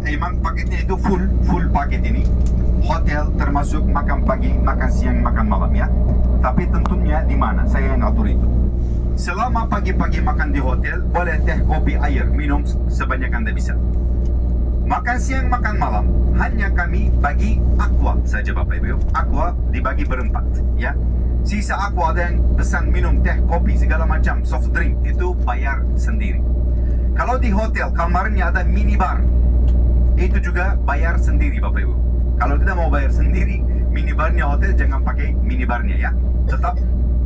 emang paketnya itu full paket ini. Hotel termasuk makan pagi, makan siang, makan malam ya. Tapi tentunya di mana? Saya yang atur itu. Selama pagi-pagi makan di hotel, boleh teh, kopi, air, minum sebanyak Anda bisa. Makan siang, makan malam, hanya kami bagi aqua saja Bapak Ibu. Aqua dibagi berempat ya. Sisa aqua ada yang pesan minum teh, kopi, segala macam, soft drink, itu bayar sendiri. Kalau di hotel, kamarnya ada minibar, itu juga bayar sendiri Bapak Ibu. Kalau tidak mau bayar sendiri, minibarnya hotel jangan pakai minibarnya ya. Tetap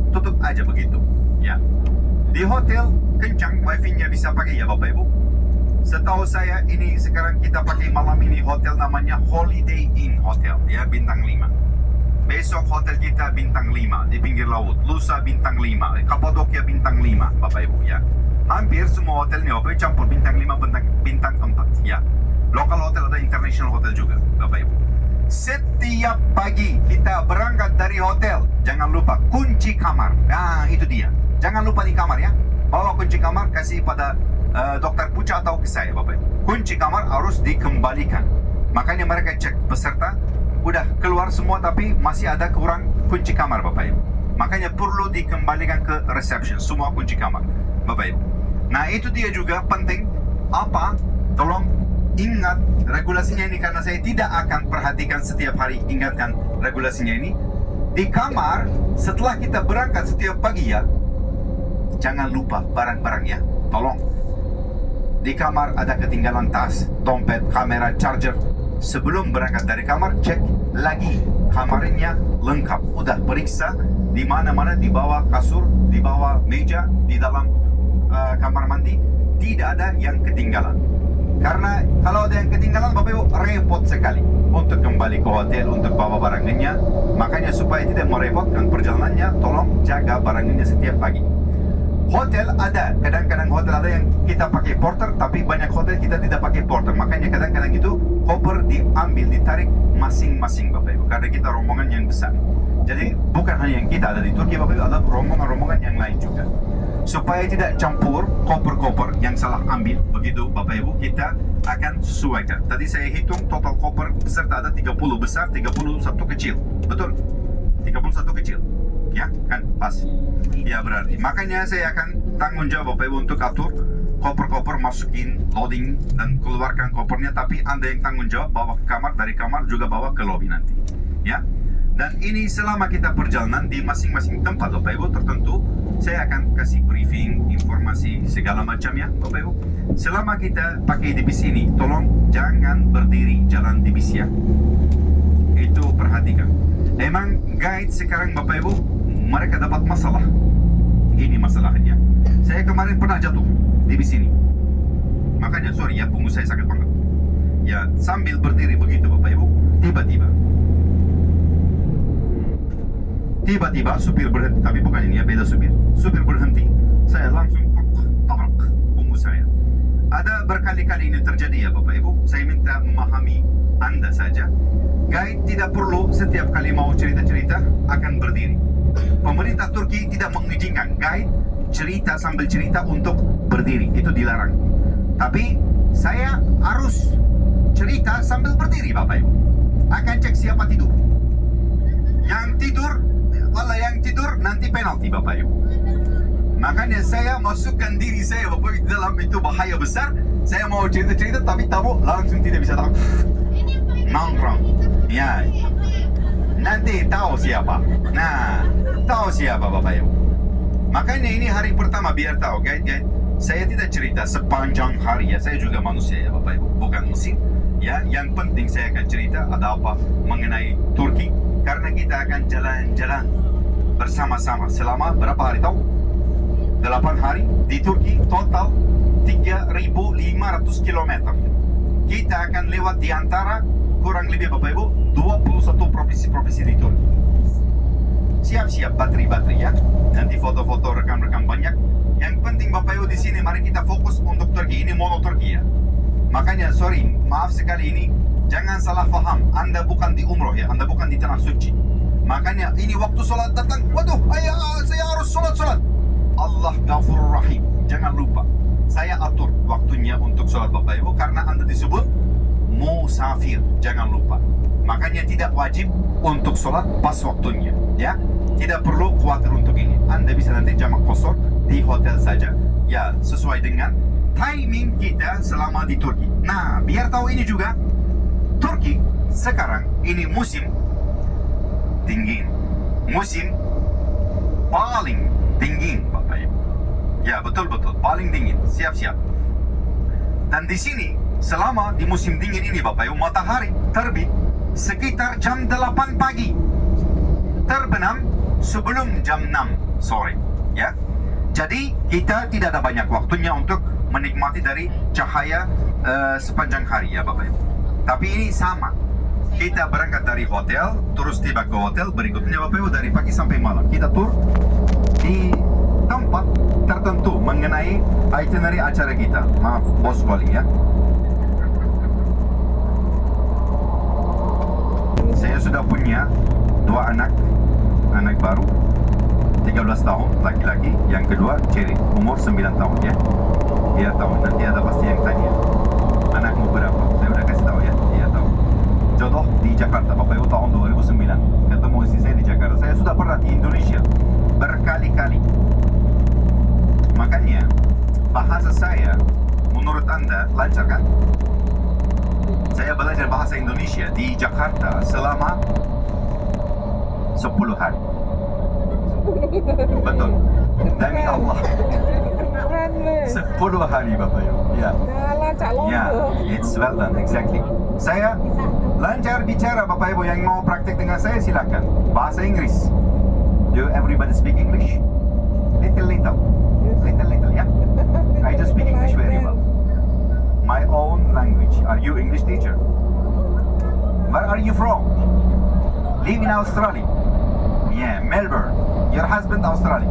tutup aja begitu ya. Di hotel kencang, wifi-nya bisa pakai ya Bapak Ibu. Setahu saya ini sekarang kita pakai malam ini hotel namanya Holiday Inn Hotel ya, bintang 5. Besok hotel kita bintang 5 di pinggir laut, lusa bintang 5, Kapadokia bintang 5 Bapak Ibu ya. Hampir semua hotelnya Bapak Ibu campur bintang 5, bintang 4 ya. Lokal hotel ada, international hotel juga Bapak Ibu. Setiap pagi kita berangkat dari hotel, jangan lupa kunci kamar. Nah itu dia, jangan lupa di kamar ya. Bawa kunci kamar, kasih pada dokter Puca atau ke saya Bapak Ibu. Kunci kamar harus dikembalikan. Makanya mereka cek peserta, udah keluar semua tapi masih ada kurang kunci kamar Bapak Ibu. Makanya perlu dikembalikan ke reception semua kunci kamar Bapak Ibu. Nah itu dia juga penting, apa, tolong ingat regulasinya ini, karena saya tidak akan perhatikan setiap hari, ingatkan regulasinya ini. Di kamar setelah kita berangkat setiap pagi ya, jangan lupa barang-barang ya, tolong. Di kamar ada ketinggalan tas, dompet, kamera, charger. Sebelum berangkat dari kamar, cek lagi kamarnya lengkap. Udah periksa di mana-mana, di bawah kasur, di bawah meja, di dalam kamar mandi, tidak ada yang ketinggalan. Karena kalau ada yang ketinggalan Bapak Ibu repot sekali untuk kembali ke hotel untuk bawa barangnya. Makanya supaya tidak merepotkan perjalanannya, tolong jaga barangnya setiap pagi. Hotel ada, kadang-kadang hotel ada yang kita pakai porter, tapi banyak hotel kita tidak pakai porter. Makanya kadang-kadang itu koper diambil, ditarik masing-masing Bapak Ibu, karena kita rombongan yang besar. Jadi bukan hanya yang kita ada di Turki Bapak Ibu, ada rombongan-rombongan yang lain juga. Supaya tidak campur koper-koper yang salah ambil, begitu Bapak Ibu, kita akan sesuaikan. Tadi saya hitung total koper peserta ada 30 besar, 31 kecil. Betul? 31 kecil. Ya, kan pas. Ya berarti. Makanya saya akan tanggung jawab Bapak Ibu untuk atur koper-koper, masukin, loading, dan keluarkan kopernya. Tapi Anda yang tanggung jawab bawa ke kamar, dari kamar juga bawa ke lobby nanti. Ya. Dan ini selama kita perjalanan di masing-masing tempat Bapak Ibu tertentu, saya akan kasih briefing, informasi segala macam ya Bapak Ibu. Selama kita pakai di bis ini, tolong jangan berdiri jalan di bis ya. Itu perhatikan. Emang guide sekarang Bapak Ibu, mereka dapat masalah. Ini masalahnya. Saya kemarin pernah jatuh di bis ini. Makanya sorry ya, punggung saya sakit banget. Ya sambil berdiri begitu Bapak Ibu, tiba-tiba supir berhenti, tapi bukan ini ya, beda supir. Supir berhenti, saya langsung tabrak punggung saya. Ada berkali-kali ini terjadi ya Bapak Ibu. Saya minta memahami Anda saja. Guide tidak perlu setiap kali mau cerita-cerita akan berdiri. Pemerintah Turki tidak mengizinkan guide cerita sambil cerita untuk berdiri, itu dilarang. Tapi saya harus cerita sambil berdiri Bapak Ibu. Akan cek siapa tidur. Yang tidur nanti penalti Bapak Ibu. Makanya saya masukkan diri saya Bapak Ibu dalam itu bahaya besar. Saya mau cerita-cerita tapi tamu langsung tidak bisa tahu. Nongkrong. Ya. Nanti tahu siapa. Nah, tahu siapa Bapak Ibu. Makanya ini hari pertama biar tahu guide. Saya tidak cerita sepanjang hari ya. Saya juga manusia ya Bapak Ibu, bukan mesin. Ya, yang penting saya akan cerita ada apa mengenai Turki. Karena kita akan jalan-jalan bersama-sama selama berapa hari tahu? 8 hari di Turki, total 3.500 km. Kita akan lewat di antara kurang lebih Bapak Ibu 21 provinsi-provinsi di Turki. Siap-siap bateri-bateri ya. Nanti foto-foto rekam-rekam banyak. Yang penting Bapak Ibu di sini mari kita fokus untuk Turki. Ini mono Turki ya. Makanya sorry, maaf sekali ini. Jangan salah paham, Anda bukan di umroh ya, Anda bukan di tanah suci. Makanya ini waktu sholat datang, waduh, saya harus sholat. Allah Ghafurur Rahim. Jangan lupa, saya atur waktunya untuk sholat Bapak Ibu, karena Anda disebut musafir, jangan lupa. Makanya tidak wajib untuk sholat pas waktunya, ya. Tidak perlu khawatir untuk ini. Anda bisa nanti jamak qasar di hotel saja, ya, sesuai dengan timing kita selama di Turki. Nah, biar tahu ini juga, Turki sekarang ini musim dingin, musim paling dingin, Bapak Ibu. Ya, betul-betul paling dingin. Siap-siap. Dan di sini selama di musim dingin ini, Bapak Ibu, matahari terbit sekitar jam 8 pagi, terbenam sebelum jam 6 sore, ya. Jadi kita tidak ada banyak waktunya untuk menikmati dari cahaya sepanjang hari, ya Bapak Ibu. Tapi ini sama, kita berangkat dari hotel, terus tiba ke hotel berikutnya, Bapak Ibu, dari pagi sampai malam kita tur di tempat tertentu mengenai itinerary acara kita. Maaf bos calling, ya. Saya sudah punya 2 anak baru, 13 tahun laki-laki, yang kedua Cherry umur 9 tahun, ya. Dia tahu, nanti ada pasti yang tanya anakmu berapa, saya udah kasih tahu, ya. Dia tahu. Jodoh di Jakarta, Bapak Ibu, tahun 2009 ketemu istri saya di Jakarta. Saya sudah pernah di Indonesia berkali-kali. Makanya bahasa saya menurut Anda lancar kan? Saya belajar bahasa Indonesia di Jakarta selama 10 hari. Betul. Demi Allah. 10 hari, Bapak Ibu. Ya. Ya, it's well done, exactly. Saya lancar bicara, Bapak Ibu. Yang mau praktik dengan saya silakan. Bahasa Inggris. Do everybody speak English? Little, ya. I just speak English very well. My own language. Are you English teacher? Where are you from? Live in Australia. Yeah, Melbourne. Your husband Australia.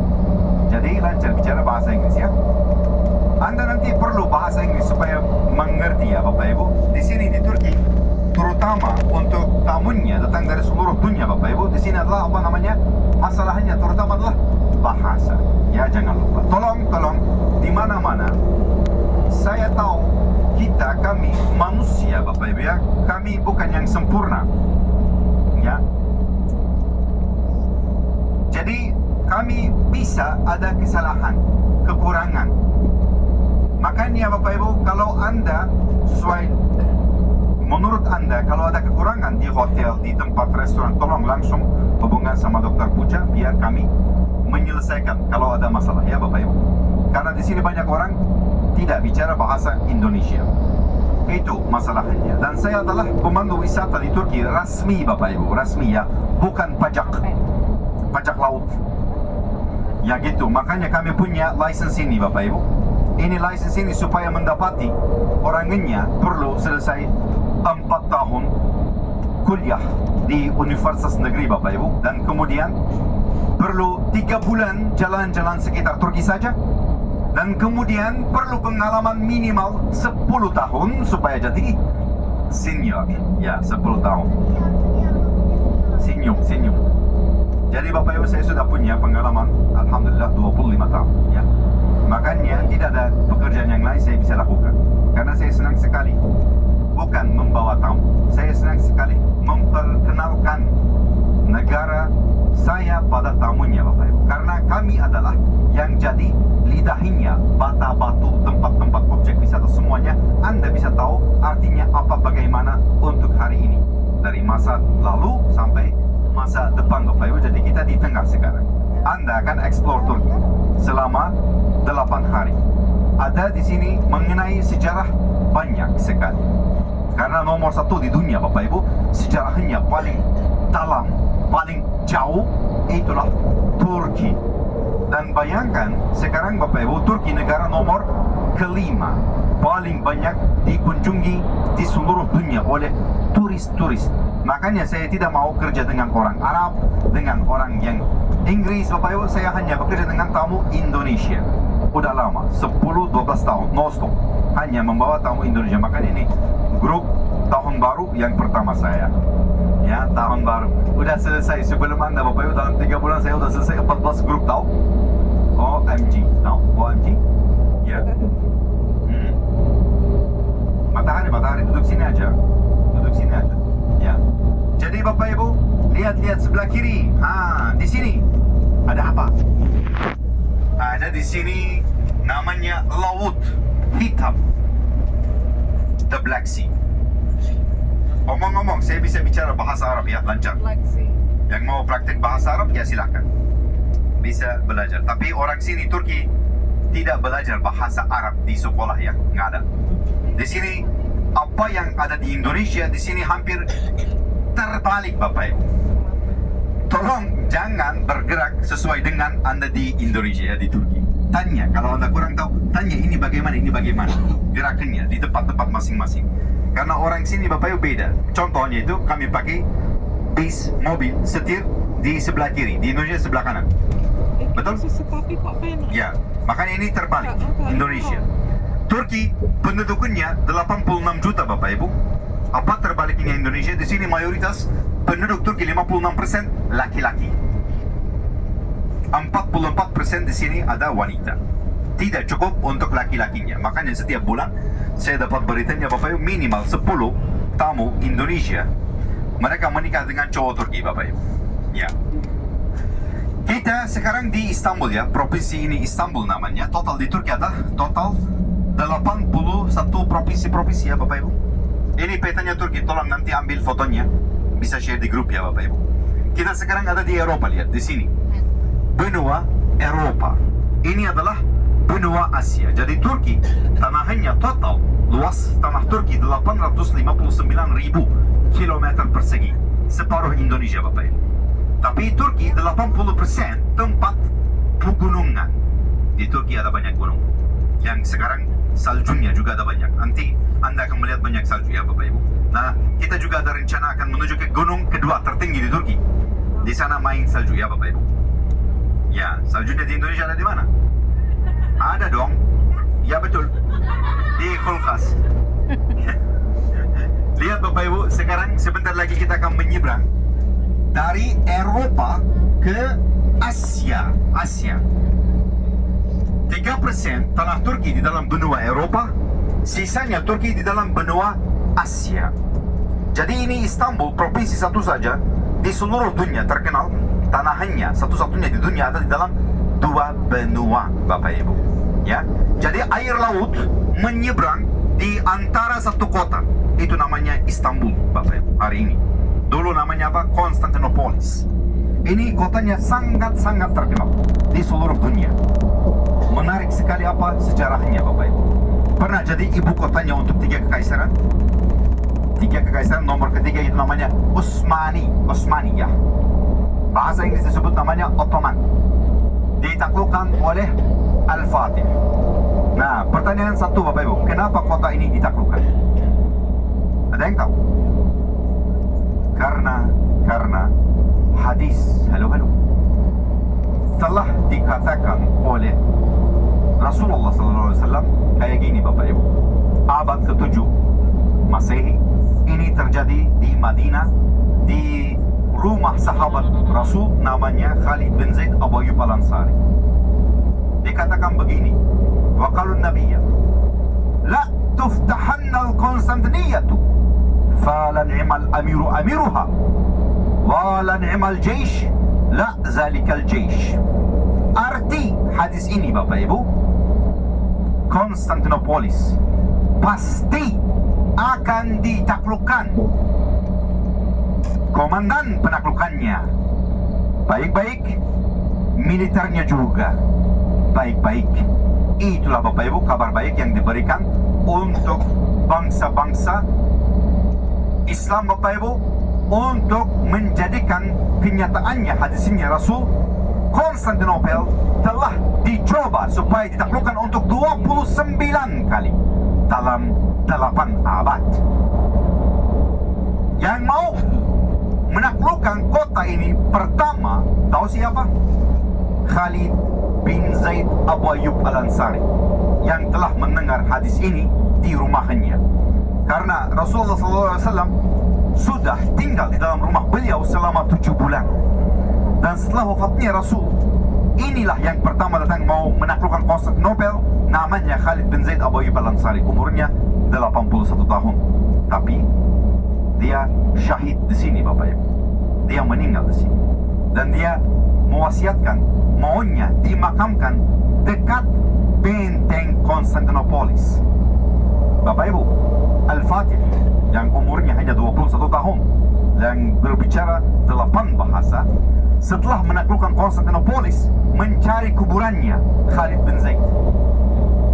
Jadi lancar bicara bahasa Inggris, ya. Anda nanti perlu bahasa Inggris supaya mengerti, ya Bapak Ibu. Di sini di Turki, terutama untuk tamunya datang dari seluruh dunia, Bapak Ibu. Di sini adalah apa namanya? Masalahnya terutama adalah bahasa. Ya, jangan lupa. Tolong di mana-mana. Saya tahu kami manusia, Bapak Ibu, ya. Kami bukan yang sempurna, ya. Jadi kami bisa ada kesalahan, kekurangan. Makanya Bapak Ibu, kalau Anda sesuai menurut Anda kalau ada kekurangan di hotel, di tempat restoran, tolong langsung hubungan sama Dr. Puja biar kami menyelesaikan kalau ada masalah, ya Bapak Ibu. Karena di sini banyak orang tidak bicara bahasa Indonesia. Itu masalahnya. Dan saya adalah pemandu wisata di Turki rasmi, Bapak Ibu, rasmi, ya, bukan pajak laut. Ya gitu. Makanya kami punya license ini, Bapak Ibu. Ini license ini supaya mendapati orangnya perlu selesai 4 tahun kuliah di universitas negeri, Bapak Ibu, dan kemudian perlu 3 bulan jalan-jalan sekitar Turki saja, dan kemudian perlu pengalaman minimal 10 tahun supaya jadi senior. Ya, 10 tahun senior. Jadi Bapak Ibu, saya sudah punya pengalaman alhamdulillah 25 tahun, ya. Makanya tidak ada pekerjaan yang lain saya bisa lakukan, karena saya senang sekali bukan membawa tamu, saya senang sekali memperkenalkan negara saya pada tamunya, Bapak Ibu. Karena kami adalah yang jadi lidahnya, bata batu, tempat-tempat objek wisata semuanya. Anda bisa tahu artinya apa, bagaimana untuk hari ini, dari masa lalu sampai masa depan, Bapak Ibu. Jadi kita di tengah sekarang. Anda akan explore Turki selama 8 hari. Ada di sini mengenai sejarah banyak sekali. Karena nomor 1 di dunia, Bapak Ibu, sejarahnya paling dalam, paling jauh, itulah Turki. Dan bayangkan sekarang, Bapak Ibu, Turki negara nomor kelima paling banyak dikunjungi di seluruh dunia oleh turis-turis. Makanya saya tidak mau kerja dengan orang Arab, dengan orang yang Inggris, Bapak Ibu. Saya hanya bekerja dengan tamu Indonesia. Udah lama, 10-12 tahun, non stop, hanya membawa tamu Indonesia. Makanya ini grup tahun baru yang pertama saya. Ya, tahun baru. Udah selesai sebelum Anda, Bapak Ibu, dalam 3 bulan saya udah selesai 14 grup, tahu? OMG, tahu? OMG? Ya. Matahari, duduk sini aja. sebelah kiri. Di sini ada apa? Ada di sini namanya Laut Hitam, the Black Sea. Omong-omong, saya bisa bicara bahasa Arab ya, lancar. Black Sea. Yang mau praktek bahasa Arab ya silakan, bisa belajar. Tapi orang sini Turki tidak belajar bahasa Arab di sekolah ya, nggak ada. Di sini apa yang ada di Indonesia di sini hampir terbalik Bapak Ibu. Tolong jangan bergerak sesuai dengan Anda di Indonesia ya, di Turki. Tanya kalau Anda kurang tahu, tanya ini bagaimana gerakannya di tempat-tempat masing-masing. Karena orang sini Bapak Ibu beda. Contohnya itu kami pakai bis mobil setir di sebelah kiri, di Indonesia sebelah kanan. Betul? Tapi kok penak? Ya, makanya ini terbalik Indonesia. Turki penduduknya 86 juta Bapak Ibu. Apa terbaliknya Indonesia? Di sini mayoritas penduduk Turki 56% laki-laki. 44% di sini ada wanita. Tidak cukup untuk laki-lakinya. Makanya setiap bulan saya dapat beritanya Bapak Ibu minimal 10 tamu Indonesia mereka menikah dengan cowok Turki Bapak Ibu. Ya. Kita sekarang di Istanbul ya, provinsi ini Istanbul namanya. Total di Turki ada total 81 provinsi-provinsi ya Bapak Ibu. Ini petanya Turki, tolong nanti ambil fotonya, bisa share di grup ya Bapak Ibu. Kita sekarang ada di Eropa, lihat di sini. Benua Eropa. Ini adalah benua Asia. Jadi Turki, tanahnya total luas tanah Turki 859.000 kilometer persegi, separuh Indonesia Bapak Ibu. Tapi Turki 80% tempat pegunungan. Di Turki ada banyak gunung. Yang sekarang saljunya juga ada banyak. Nanti Anda akan melihat banyak salju ya Bapak Ibu. Nah, kita juga ada rencana akan menuju ke gunung kedua tertinggi di Turki. Di sana main salju ya Bapak Ibu. Ya, saljunya di Indonesia ada di mana? Ada dong. Ya betul. Di kulkas. Lihat Bapak Ibu, sekarang sebentar lagi kita akan menyeberang dari Eropa ke Asia. 3% tanah Turki di dalam benua Eropa, sisanya Turki di dalam benua Asia. Jadi ini Istanbul, provinsi satu saja di seluruh dunia terkenal, tanahnya satu-satunya di dunia ada di dalam 2 benua Bapak Ibu. Ya, jadi air laut menyeberang di antara satu kota, itu namanya Istanbul Bapak Ibu hari ini. Dulu namanya apa? Konstantinopolis. Ini kotanya sangat-sangat terkenal di seluruh dunia. Menarik sekali apa sejarahnya Bapak Ibu. Pernah jadi ibu kotanya untuk 3 kekaisaran. 3 kekaisaran, nomor ketiga itu namanya Osmaniyah. Bahasa Inggris disebut namanya Ottoman. Ditaklukkan oleh Al-Fatih. Nah, pertanyaan satu Bapak Ibu, kenapa kota ini ditaklukkan? Ada yang tahu? Karena hadis halo telah dikatakan oleh Rasulullah SAW kayak gini Bapak Ibu. Abad ke-7 Masehi, ini terjadi di Madinah, di rumah sahabat Rasul namanya Khalid bin Zaid Abu Ayyub Al-Ansari. Dikatakan begini, wa qalun nabiyya la tuftahanna al-Konstantiniyatu fa la ni'mal amiru amiruha wa la ni'mal jaysh la zalikal jaysh. Arti hadis ini Bapak Ibu, Konstantinopolis pasti akan ditaklukkan. Komandan penaklukannya baik-baik, militernya juga baik-baik. Itulah Bapak Ibu kabar baik yang diberikan untuk bangsa-bangsa Islam Bapak Ibu, untuk menjadikan kenyataannya hadisnya Rasul. Konstantinopel telah dicoba supaya ditaklukkan untuk 29 kali dalam 8 abad. Yang mau menaklukkan kota ini pertama, tahu siapa? Khalid bin Zaid Abu Ayyub Al-Ansari, yang telah mendengar hadis ini di rumahnya. Karena Rasulullah SAW sudah tinggal di dalam rumah beliau selama 7 bulan. Dan setelah wafatnya Rasul, inilah yang pertama datang mau menaklukkan Konstantinopel, namanya Khalid bin Zaid Abu Ayyub Al-Ansari. Umurnya 81 tahun. Tapi dia syahid di sini Bapak Ibu. dia meninggal di sini. Dan dia mewasiatkan maunya dimakamkan dekat benteng Konstantinopolis. Bapak Ibu, Al-Fatih yang umurnya hanya 21 tahun, yang berbicara 8 bahasa, setelah menaklukkan Konstantinopolis, mencari kuburannya Khalid bin Zaid.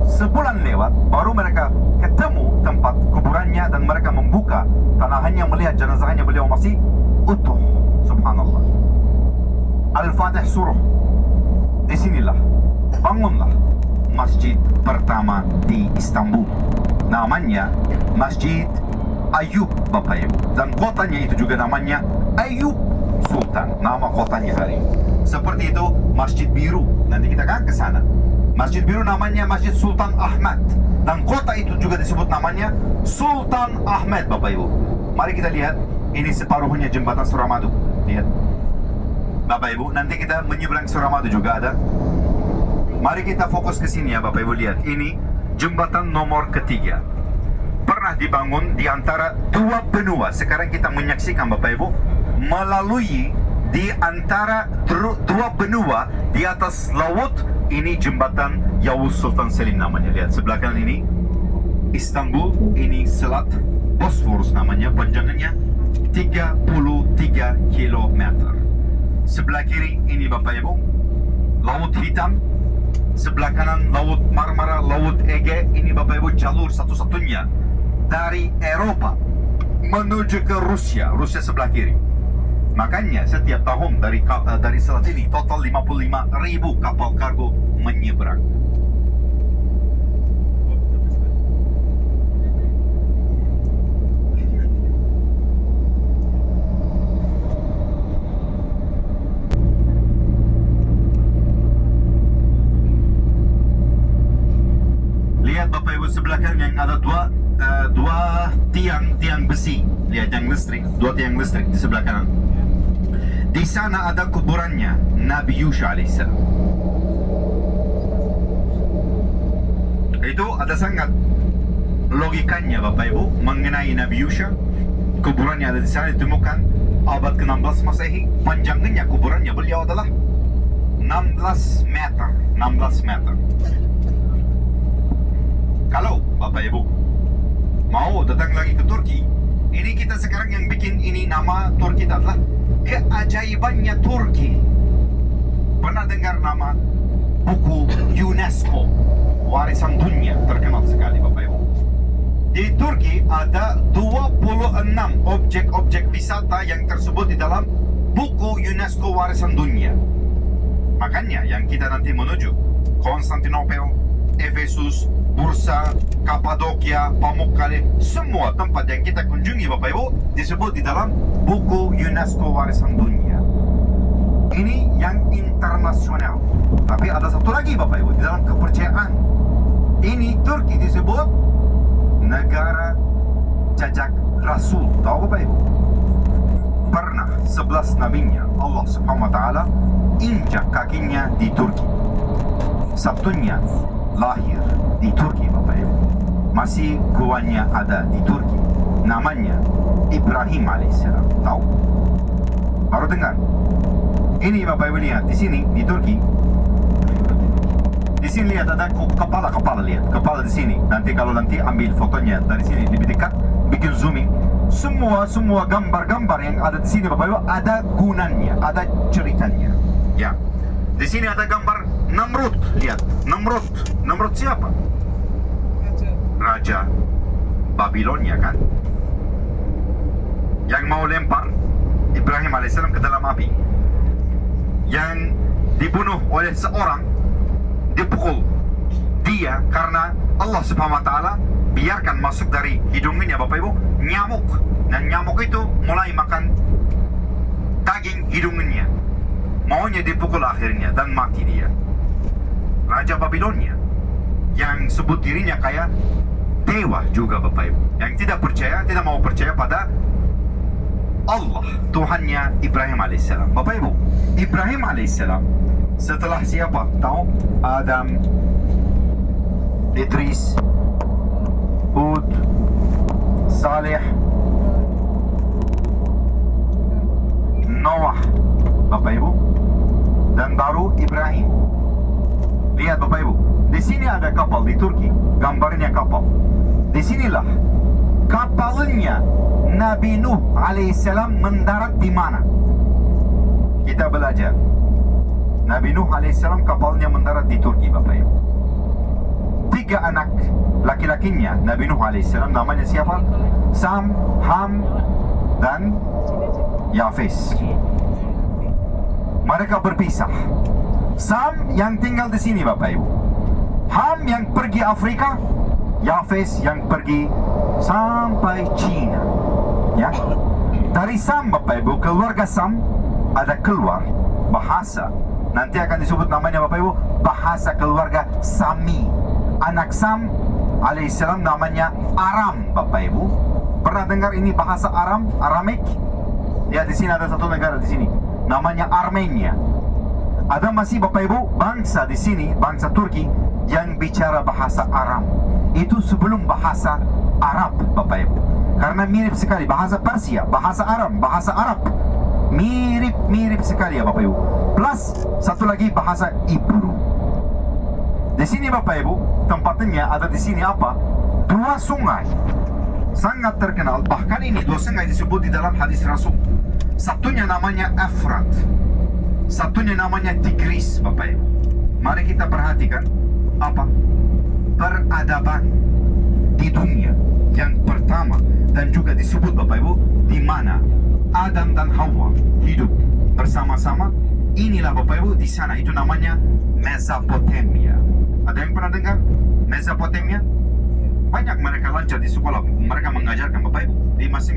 Sebulan lewat, baru mereka ketemu tempat kuburannya dan mereka membuka tanahnya, melihat jenazahnya, beliau masih utuh. Subhanallah. Al-Fatih suruh, disinilah, bangunlah masjid pertama di Istanbul. Namanya Masjid Ayub, Bapak Ibu. Dan kotanya itu juga namanya Ayub Sultan, nama kotanya hari ini. Seperti itu Masjid Biru, nanti kita akan ke sana. Masjid Biru namanya Masjid Sultan Ahmad, dan kota itu juga disebut namanya Sultan Ahmad, Bapak Ibu. Mari kita lihat, ini separuhnya jembatan Suramadu. Lihat Bapak Ibu, nanti kita menyeberang Suramadu juga ada. Mari kita fokus ke sini ya Bapak Ibu, lihat. Ini jembatan nomor ketiga. Pernah dibangun di antara dua benua. Sekarang kita menyaksikan Bapak Ibu, melalui di antara dua benua di atas laut. Ini jembatan Yavuz Sultan Selim namanya. Lihat sebelah kanan ini Istanbul, ini Selat Bosphorus namanya, panjangannya 33 km. Sebelah kiri ini Bapak Ibu Laut Hitam, sebelah kanan Laut Marmara, Laut Ege. Ini Bapak Ibu jalur satu-satunya dari Eropa menuju ke Rusia sebelah kiri. Makanya setiap tahun dari selat ini total 55.000 kapal kargo menyeberang. Lihat Bapak Ibu sebelah kanan yang ada dua tiang besi. Lihat yang listrik, dua tiang listrik di sebelah kanan. Di sana ada kuburannya Nabi Yusha alaihissalam. Itu ada sangat logikanya Bapak Ibu mengenai Nabi Yusha. Kuburannya ada di sana, ditemukan abad ke-16 Masehi. Panjangnya kuburannya beliau adalah 16 meter. Kalau Bapak Ibu mau datang lagi ke Turki, ini kita sekarang yang bikin ini nama Turki adalah keajaibannya Turki. Pernah dengar nama buku UNESCO warisan dunia, terkenal sekali Bapak Ibu. Di Turki ada 26 objek-objek wisata yang tersebut di dalam buku UNESCO warisan dunia. Makanya yang kita nanti menuju Konstantinopel, Efesus, Bursa, Kapadokia, Pamukkale, semua tempat yang kita kunjungi Bapak Ibu disebut di dalam buku UNESCO warisan dunia. Ini yang internasional. Tapi ada satu lagi Bapak Ibu di dalam kepercayaan. Ini Turki disebut negara jajak Rasul. Tahu Bapak Ibu? Pernah 11 nabinya Allah Subhanahu wa taala injak kakinya di Turki. Satunya lahir di Turki Bapak Ibu. Masih guanya ada di Turki. Namanya Ibrahim alaihissalam. Tahu? Baru dengar? Ini Bapak Ibu lihat di sini di Turki. Di sini lihat ada kepala, lihat kepala di sini. Nanti kalau ambil fotonya dari sini lebih dekat, bikin zooming. Semua gambar-gambar yang ada di sini Bapak Ibu ada gunanya, ada ceritanya. Ya. Di sini ada gambar Namrud. Lihat, Namrud siapa? Raja Babilonia kan? Yang mau lempar Ibrahim alaihissalam ke dalam api. Yang dibunuh oleh seorang, dipukul dia karena Allah Subhanahu wa taala biarkan masuk dari hidungnya Bapak Ibu nyamuk, dan nyamuk itu mulai makan daging hidungnya. Maunya dipukul akhirnya dan mati dia. Raja Babilonia yang sebut dirinya kayak dewa juga Bapak Ibu, yang tidak mau percaya pada Allah, Tuhannya Ibrahim alaihissalam. Bapak Ibu, Ibrahim alaihissalam setelah siapa? Tahu? Adam, Idris, Hud, Saleh, Di sini ada kapal di Turki, gambarnya kapal. Disinilah kapalnya Nabi Nuh alaihissalam mendarat di mana? Kita belajar. Nabi Nuh alaihissalam kapalnya mendarat di Turki, Bapak Ibu. 3 anak laki-lakinya Nabi Nuh alaihissalam namanya siapa? Sam, Ham, dan Yafes. Mereka berpisah. Sam yang tinggal di sini, Bapak Ibu. Ham yang pergi Afrika, Yafes yang pergi sampai Cina. Ya. Dari Sam, Bapak Ibu, keluarga Sam ada keluar bahasa. Nanti akan disebut namanya, Bapak Ibu, bahasa keluarga Sami. Anak Sam alaihissalam namanya Aram, Bapak Ibu. Pernah dengar ini bahasa Aram, Aramik? Ya, di sini ada satu negara di sini namanya Armenia. Ada masih, Bapak Ibu, bangsa di sini, bangsa Turki yang bicara bahasa Aram. Itu sebelum bahasa Arab, Bapak Ibu. Karena mirip sekali bahasa Persia, bahasa Aram, bahasa Arab. Mirip sekali ya, Bapak Ibu. Plus satu lagi bahasa Ibru. Di sini, Bapak Ibu, tempatnya ada di sini apa? 2 sungai sangat terkenal. Bahkan ini 2 sungai disebut di dalam hadis Rasul. Satunya namanya Efrat, satunya namanya Tigris, Bapak Ibu. Mari kita perhatikan apa peradaban di dunia yang pertama dan juga disebut, Bapak Ibu, di mana Adam dan Hawa hidup bersama-sama. Inilah, Bapak Ibu, di sana itu namanya Mesopotamia. Ada yang pernah dengar Mesopotamia? Banyak mereka lancar di sekolah, mereka mengajarkan, Bapak Ibu, di masing-masing